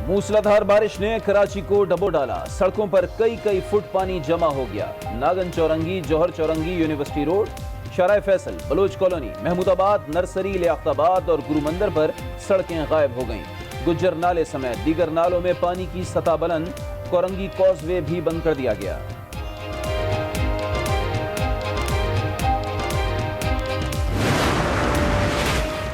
मूसलाधार बारिश ने कराची को डबो डाला। सड़कों पर कई फुट पानी जमा हो गया। Nagan Chowrangi, Jauhar Chowrangi, university road, Sharae Faisal, Baloch colony, Mahmoodabad, nursery, Liaquatabad और गुरु मंदिर पर सड़कें गायब हो गईं। गुज्जर नाले समेत दीगर नालों में पानी की सतह बुलंद। कोरंगी कॉजवे भी बंद कर दिया गया।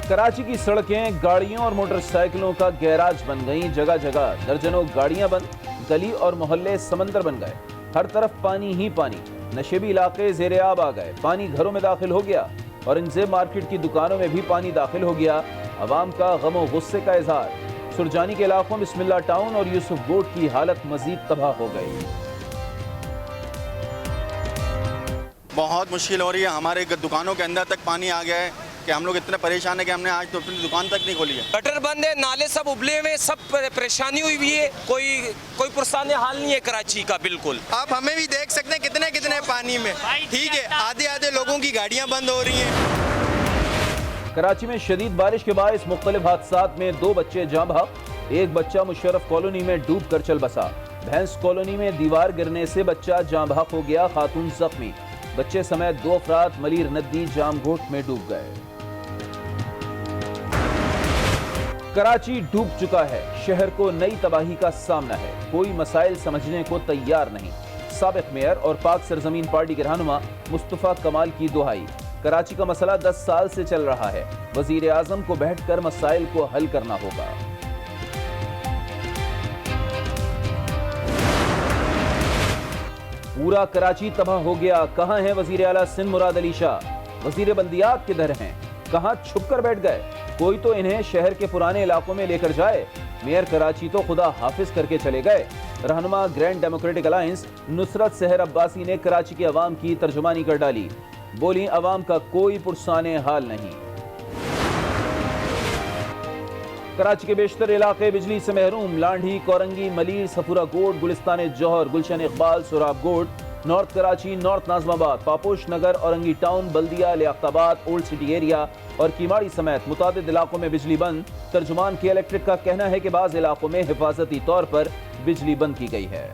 कराची की सड़कें गाड़ियों और मोटरसाइकिलों का गैराज बन गईं। जगह जगह दर्जनों गाड़ियां बंद, गली और मोहल्ले समंदर बन गए। हर तरफ पानी ही पानी। नशेबी इलाके ज़ेरे-आब आ गए। पानी घरों में दाखिल हो गया। औरंगजेब मार्केट की दुकानों में भी पानी दाखिल हो गया। अवाम का गम और गुस्से का इजहार। सुरजानी के इलाकों में बिस्मिल्लाह टाउन और यूसुफ गोट की हालत मजीद तबाह हो गई। बहुत मुश्किल हो रही है। हमारे दुकानों के अंदर तक पानी आ गया है कि हम लोग इतने परेशान है कि हमने आज तो अपनी दुकान तक नहीं खोली है। गटर बंद है, नाले सब उबले हुए, सब परेशानी हुई हुई है। कोई पुरसान हाल नहीं है कराची का बिल्कुल। आप हमें भी देख सकते हैं कितने पानी में। ठीक है, आधे लोगों की गाड़ियां बंद हो रही हैं। कराची में शदीद बारिश के बायस मुख्तलिफ हादसात में 2 बच्चे जाँ बहक। एक बच्चा मुशर्रफ कॉलोनी में डूब कर चल बसा। भैंस कॉलोनी में दीवार गिरने से बच्चा जाँ बहक हो गया, खातून जख्मी। बच्चे समेत 2 अफराद मलीर नदी जामघोट में डूब गए। कराची डूब चुका है। शहर को नई तबाही का सामना है। कोई मसाइल समझने को तैयार नहीं। साबिक मेयर और पाक सरजमीन पार्टी के रहनुमा मुस्तफा कमाल की दुहाई। कराची का मसला 10 साल से चल रहा है। वजीर आजम को बैठकर मसाइल को हल करना होगा। पूरा कराची तबाह हो गया। कहां है वजीर आला सिंध मुराद अली शाह? वजीर बल्दियात किधर हैं? कहां छुप कर बैठ गए? कोई तो इन्हें शहर के पुराने इलाकों में लेकर जाए। मेयर कराची तो खुदा हाफिज करके चले गए। रहनुमा ग्रैंड डेमोक्रेटिक अलायंस नुसरत सहर अब्बासी ने कराची के अवाम की तर्जुमानी कर डाली। बोली, अवाम का कोई पुरसाने हाल नहीं। कराची के बेशतर इलाके बिजली से महरूम। लांढी, कोरंगी, मलीर, सफूरा गोट, गुलिस्तान जौहर, गुलशन इकबाल, सोराब गोट, नॉर्थ कराची, नॉर्थ नाजमाबाद, पापोश नगर, औरंगी टाउन, बल्दिया, लियाकताबाद, ओल्ड सिटी एरिया और कीमाड़ी समेत मुतादिद इलाकों में बिजली बंद। तर्जुमान के इलेक्ट्रिक का कहना है कि बाज़ इलाकों में हिफाजती तौर पर बिजली बंद की गई है।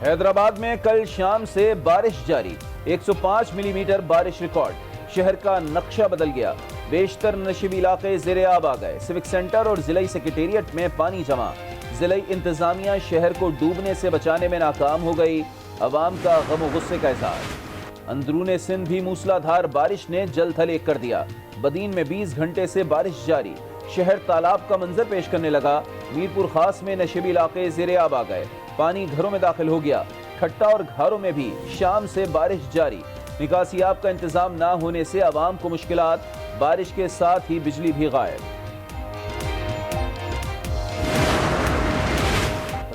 हैदराबाद में कल शाम से बारिश जारी। 105 मिलीमीटर बारिश रिकॉर्ड। शहर का नक्शा बदल गया। बेशतर नशेबी इलाके ज़ेरे-आब आ गए। सिविक सेंटर और जिला सेक्रेटेरिएट में पानी जमा। जिला इंतजामिया शहर को डूबने से बचाने में नाकाम हो गई। अवाम का गम और गुस्से का इजहार। अंदरूने सिंध भी मूसलाधार बारिश ने जल थल एक कर दिया। बदीन में 20 घंटे से बारिश जारी। शहर तालाब का मंजर पेश करने लगा। मीरपुर खास में नशेबी इलाके ज़ेरे-आब आ गए। पानी घरों में दाखिल हो गया। खट्टा और घारों में भी शाम से बारिश जारी। निकासियाब का इंतजाम ना होने से अवाम को मुश्किलात। बारिश के साथ ही बिजली भी गायब।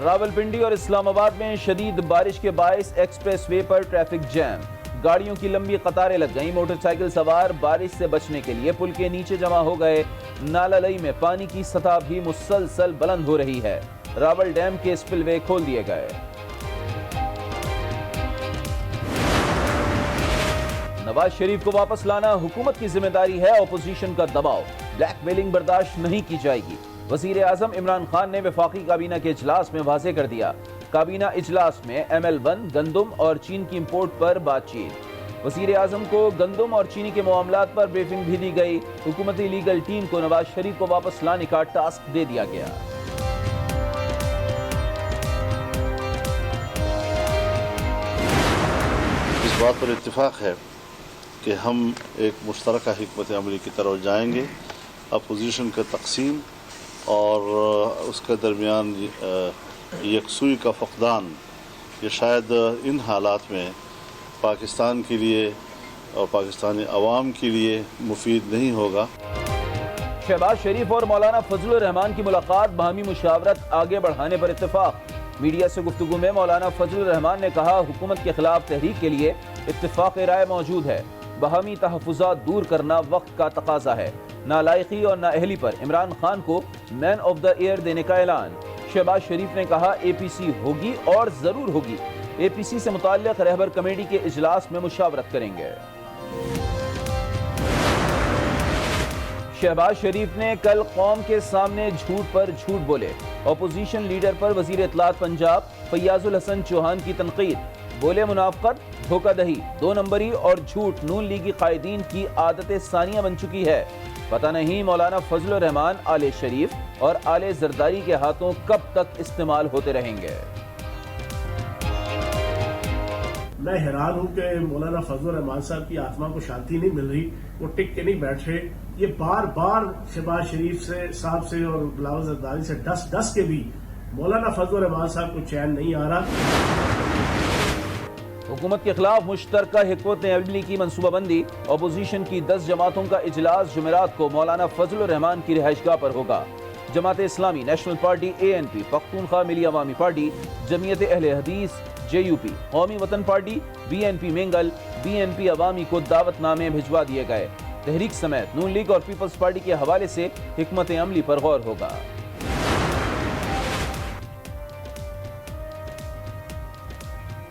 रावलपिंडी और इस्लामाबाद में शदीद बारिश के बायस एक्सप्रेस वे पर ट्रैफिक जैम। गाड़ियों की लंबी कतारें लग गईं। मोटरसाइकिल सवार बारिश से बचने के लिए पुल के नीचे जमा हो गए। नाला लई में पानी की सतह भी मुसलसल बुलंद हो रही है। रावल डैम के स्पिलवे खोल दिए गए। नवाज शरीफ को वापस लाना हुकूमत की जिम्मेदारी है। ऑपोजिशन का दबाव, ब्लैकमेलिंग बर्दाश्त नहीं की जाएगी। वजीर आजम इमरान खान ने वफाकी काबीना के इजलास में वाज़ेह कर दिया। काबीना इजलास में ML1, गंदम और चीन की इंपोर्ट पर बातचीत। वजीर आजम को गंदम और चीनी के मामलात पर ब्रीफिंग भी दी गई। हुकूमती लीगल टीम को नवाज शरीफ को वापस लाने का टास्क दे दिया गया। इस बात पर इत्तेफाक है कि हम एक मुश्तरका हिकमत अमली की तरफ जाएंगे। अपोजिशन का तकसीम और उसके दरमियान यकसुई का फ़क़दान, ये शायद इन हालात में पाकिस्तान के लिए और पाकिस्तानी अवाम के लिए मुफीद नहीं होगा। शहबाज शरीफ और मौलाना फजलुर रहमान की मुलाकात, बाहमी मुशावरत आगे बढ़ाने पर इत्तेफाक। मीडिया से गुफ्तगू में मौलाना फजलुर रहमान ने कहा, हुकूमत के खिलाफ तहरीक के लिए इत्तेफाक राय मौजूद है। बाहमी तहफ़्फ़ुज़ात दूर करना वक्त का तकाजा है। नालायकी और नाअहली पर इमरान खान को मैन ऑफ द ईयर देने का ऐलान। शहबाज शरीफ ने कहा, APC होगी और ज़रूर होगी। APC से मुताल्लिक़ रहबर कमेटी के इजलास में मुशावरत करेंगे। शहबाज शरीफ ने कल कौम के सामने झूठ पर झूठ बोले। अपोजिशन लीडर पर वजीर इत्तलात पंजाब फैयाजुल हसन चौहान की तनकीद। बोले मुनाफकत, धोखाधड़ी, दो नंबरी और झूठ नून लीगी कायदीन की आदत सानिया बन चुकी है। पता नहीं मौलाना फजलुर रहमान, आले शरीफ और आले जरदारी के हाथों कब तक इस्तेमाल होते रहेंगे। मैं हैरान हूं कि मौलाना फजलुर रहमान साहब की आत्मा को शांति नहीं मिल रही, वो टिक के नहीं बैठ रहे। ये बार बार शहबाज शरीफ से साहब से और बिलावल जरदारी से डस के भी मौलाना फजलुर रहमान साहब को चैन नहीं आ रहा। हुकूमत के खिलाफ मुश्तरका हिकमत अमली की मनसूबाबंदी। अपोजिशन की 10 जमातों का इजलास जुमेरात को मौलाना फजलुर रहमान की रिहाइशगाह पर होगा। Jamaat Islami, national party ANP, Pakhtunkhwa मिली अवामी पार्टी, जमीयत अहले हदीस JUP, कौमी वतन पार्टी BNP मेंगल, BNP अवामी को दावतनामे भिजवा दिए गए। तहरीक समेत नून लीग और पीपल्स पार्टी के हवाले से हिकमत अमली पर गौर होगा।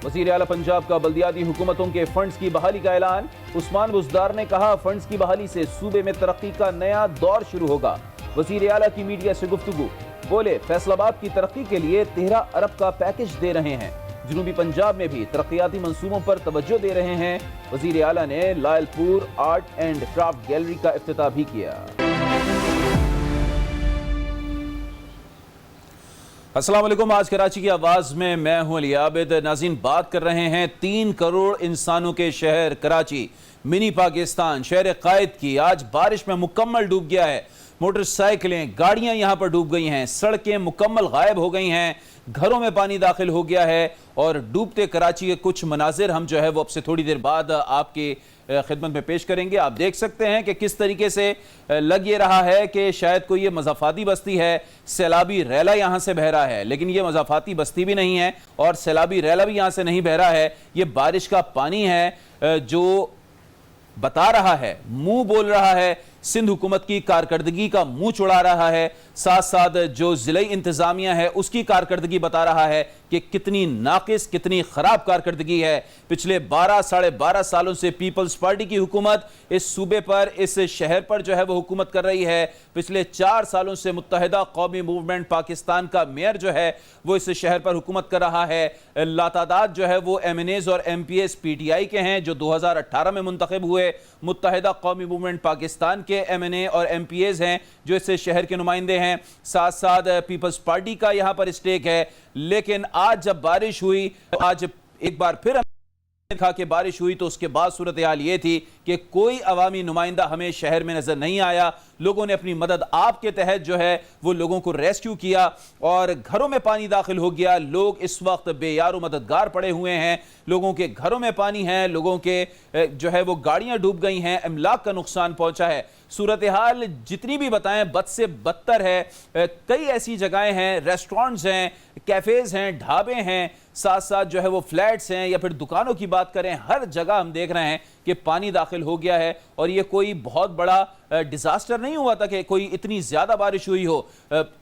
वज़ीर आला पंजाब का बल्दियाती हुकूमतों के फंड्स की बहाली का ऐलान। उस्मान बुज़दार ने कहा, फंड्स की बहाली से सूबे में तरक्की का नया दौर शुरू होगा। वज़ीर आला की मीडिया से गुफ्तगू। बोले, फैसलाबाद की तरक्की के लिए 13 अरब का पैकेज दे रहे हैं। जनूबी पंजाब में भी तरक्याती मंसूबों पर तवज्जो दे रहे हैं। वज़ीर आला ने Lyallpur art and craft gallery का इफ्तिताह भी किया। अस्सलाम वालेकुम। आज कराची की आवाज में मैं हूं अली आबिद। नाज़रीन, बात कर रहे हैं 3 करोड़ इंसानों के शहर कराची, मिनी पाकिस्तान, शहर कायद की। आज बारिश में मुकम्मल डूब गया है। मोटरसाइकिलें, गाड़ियां यहां पर डूब गई हैं। सड़कें मुकम्मल गायब हो गई हैं। घरों में पानी दाखिल हो गया है। और डूबते कराची के कुछ मनाजिर हम जो है वो अब से थोड़ी देर बाद आपकी खिदमत में पेश करेंगे। आप देख सकते हैं कि किस तरीके से लग ये रहा है कि शायद कोई ये मज़ाफ़ाती बस्ती है। सैलाबी रैला यहाँ से बह रहा है, लेकिन ये मज़ाफ़ाती बस्ती भी नहीं है और सैलाबी रैला भी यहाँ से नहीं बह रहा है। ये बारिश का पानी है जो बता रहा है, मुंह बोल रहा है, सिंध हुकूमत की कारकर्दगी का मुंह चुड़ा रहा है। साथ साथ जो ज़िले इंतजामिया है उसकी कारकर्दगी बता रहा है कि कितनी नाकिस, कितनी खराब कारकर्दगी है। पिछले 12 साढ़े 12 सालों से पीपल्स पार्टी की हुकूमत इस सूबे पर, इस शहर पर जो है वो हुकूमत कर रही है। पिछले 4 सालों से मुत्तहिदा कौमी मूवमेंट पाकिस्तान का मेयर जो है वो इस शहर पर हुकूमत कर रहा है। लातादाद जो है वो MNAs और MPs PTI के हैं जो 2018 में मुंतखब हुए। मुत्तहिदा कौमी मूवमेंट पाकिस्तान के MNA और MPs हैं जो इस शहर के नुमाइंदे हैं। साथ साथ पीपल्स पार्टी का यहां पर स्टेक है। लेकिन आज जब बारिश हुई, आज एक बार फिर देखा कि बारिश हुई तो उसके बाद सूरत हाल ये थी कि कोई अवामी नुमाइंदा हमें शहर में नजर नहीं आया। लोगों ने अपनी मदद आप के तहत जो है वो लोगों को रेस्क्यू किया और घरों में पानी दाखिल हो गया। लोग इस वक्त बेयारो मददगार पड़े हुए हैं। लोगों के घरों में पानी है, लोगों के जो है वो गाड़ियां डूब गई हैं, अमलाक का नुकसान पहुंचा है। सूरत हाल जितनी भी बताएं बद से बदतर है। कई ऐसी जगहें हैं, रेस्टोरेंट्स हैं, कैफेज हैं, ढाबे हैं, साथ साथ जो है वो फ्लैट्स हैं या फिर दुकानों की बात करें, हर जगह हम देख रहे हैं कि पानी दाखिल हो गया है। और ये कोई बहुत बड़ा डिजास्टर नहीं हुआ था कि कोई इतनी ज्यादा बारिश हुई हो।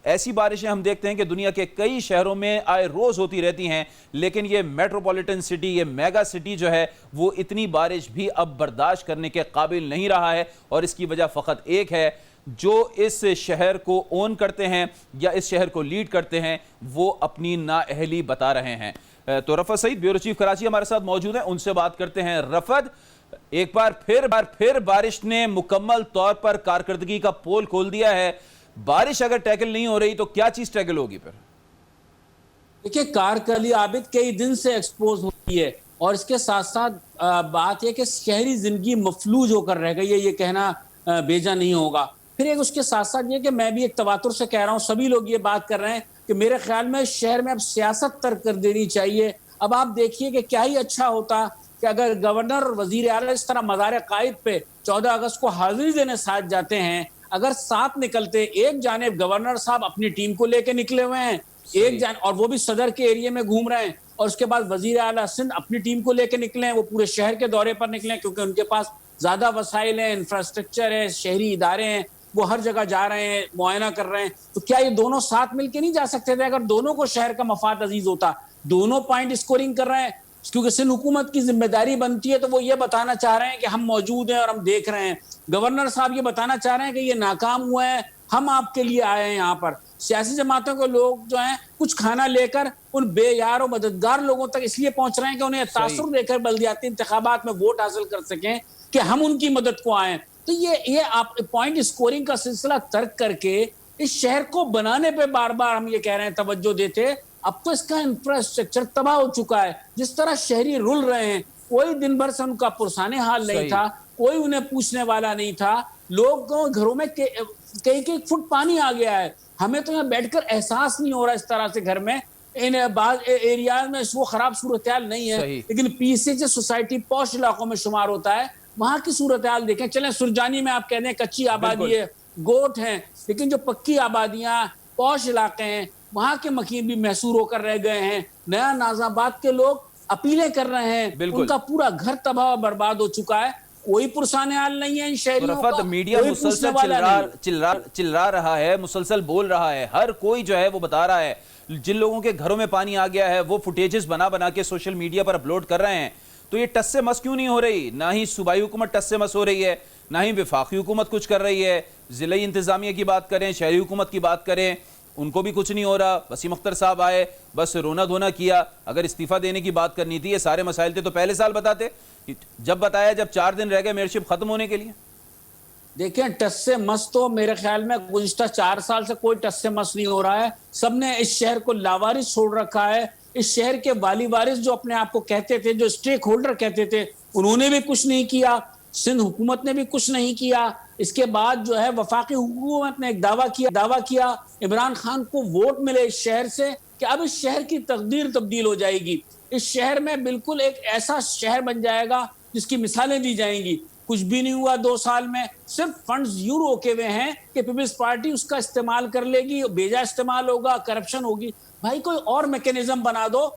ऐसी बारिशें हम देखते हैं कि दुनिया के कई शहरों में आए रोज होती रहती हैं, लेकिन ये मेट्रोपॉलिटन सिटी, ये मेगा सिटी जो है वो इतनी बारिश भी अब बर्दाश्त करने के काबिल नहीं रहा है। और इसकी वजह फ़कत एक है, जो इस शहर को ओन करते हैं या इस शहर को लीड करते हैं वो अपनी नाअहली बता रहे हैं। तो रफत सईद, ब्यूरो चीफ कराची हमारे साथ मौजूद हैं, उनसे बात करते हैं। रफत, एक बार फिर बारिश ने मुकम्मल तौर पर कारकर्दगी का पोल खोल दिया है। बारिश अगर टैकल नहीं हो रही तो क्या चीज टैकल होगी फिर? देखिए, कारकर्दगी आबिद कई दिन से एक्सपोज होती है और इसके साथ साथ बात यह कि शहरी जिंदगी मफलूज होकर रह गई है, ये कहना बेजा नहीं होगा। फिर एक उसके साथ साथ ये कि मैं भी एक तवातुर से कह रहा हूँ, सभी लोग ये बात कर रहे हैं कि मेरे ख्याल में शहर में अब सियासत तर्क कर देनी चाहिए। अब आप देखिए कि क्या ही अच्छा होता कि अगर गवर्नर और वजीर आला इस तरह मज़ार कायद पे 14 अगस्त को हाजिरी देने साथ जाते हैं, अगर साथ निकलते, एक जानिब गवर्नर साहब अपनी टीम को लेके निकले हुए हैं, और वो भी सदर के एरिया में घूम रहे हैं, और उसके बाद वजीर आला सिंध अपनी टीम को लेके निकले हैं, वो पूरे शहर के दौरे पर निकले क्योंकि उनके पास ज्यादा वसाइल हैं, इंफ्रास्ट्रक्चर है, शहरी इदारे हैं, वो हर जगह जा रहे हैं, मुआयना कर रहे हैं। तो क्या ये दोनों साथ मिलकर नहीं जा सकते थे? अगर दोनों को शहर का मफाद अजीज होता, दोनों पॉइंट स्कोरिंग कर रहे हैं, क्योंकि सिंध हुकूमत की जिम्मेदारी बनती है, तो वो ये बताना चाह रहे हैं कि हम मौजूद हैं और हम देख रहे हैं। गवर्नर साहब ये बताना चाह रहे हैं कि ये नाकाम हुआ है, हम आपके लिए आए हैं यहाँ पर। सियासी जमातों के लोग जो हैं कुछ खाना लेकर उन बेयार और मददगार लोगों तक इसलिए पहुंच रहे हैं कि उन्हें तासुर देकर बल्दियाती इंतखाबात में वोट हासिल कर सकें कि हम उनकी मदद को आए। तो ये आप पॉइंट स्कोरिंग का सिलसिला तर्क करके इस शहर को बनाने पे बार बार हम ये कह रहे हैं तवज्जो देते। अब तो इसका इंफ्रास्ट्रक्चर तबाह हो चुका है। जिस तरह शहरी रुल रहे हैं, कोई दिन भर से उनका पुरसाने हाल नहीं था, कोई उन्हें पूछने वाला नहीं था। लोगों घरों में कई फुट पानी आ गया है। हमें तो यहाँ बैठकर एहसास नहीं हो रहा इस तरह से घर में इन बाज एरिया में वो खराब सूरत हाल नहीं है, लेकिन पीसीजे सोसाइटी पॉश इलाकों में शुमार होता है, वहां की सूरत हाल देखें। चलें सुरजानी में आप कहते हैं कच्ची आबादी है, गोट हैं, लेकिन जो पक्की आबादियां पॉश इलाके हैं वहां के मकीन भी महसूर होकर रह गए हैं। नया नाजाबाद के लोग अपीलें कर रहे हैं, उनका पूरा घर तबाह बर्बाद हो चुका है। कोई पुरसाने हाल नहीं है इन शहरियों का। मीडिया मुसलसल चिल्ला रहा है, मुसलसल बोल रहा है, हर कोई जो है वो बता रहा है। जिन लोगों के घरों में पानी आ गया है वो फुटेजेस बना के सोशल मीडिया पर अपलोड कर रहे हैं। तो ये टस से मस क्यों नहीं हो रही? ना ही सूबाई हुकूमत टस से मस हो रही है, ना ही वफाकी हुकूमत कुछ कर रही है। जिला इंतजामिया की बात करें, शहरी हुकूमत की बात करें, उनको भी कुछ नहीं हो रहा। वसीम अख्तर साहब आए, बस रोना धोना किया। अगर इस्तीफा देने की बात करनी थी, ये सारे मसाइल थे तो पहले साल बताते। जब बताया, जब 4 दिन रह गए मेयरशिप खत्म होने के लिए। देखें, टस से मस तो मेरे ख्याल में गुज़िश्ता 4 साल से कोई टस से मस नहीं हो रहा है। सबने इस शहर को लावारिस छोड़ रखा है। इस शहर के वाली वारिस जो अपने आप को कहते थे, जो स्टेक होल्डर कहते थे, उन्होंने भी कुछ नहीं किया। सिंध हुकूमत ने भी कुछ नहीं किया। इसके बाद जो है वफाकी हुकूमत ने एक दावा किया इमरान खान को वोट मिले इस शहर से कि अब इस शहर की तकदीर तब्दील हो जाएगी। इस शहर में बिल्कुल एक ऐसा शहर बन जाएगा जिसकी मिसालें दी जाएंगी। कुछ भी नहीं हुआ 2 साल में। सिर्फ फंड्स यूं रोके हुए हैं कि पीपल्स पार्टी उसका इस्तेमाल कर लेगी, बेजा इस्तेमाल होगा, करप्शन होगी। भाई कोई और मैकेनिज्म बना दो।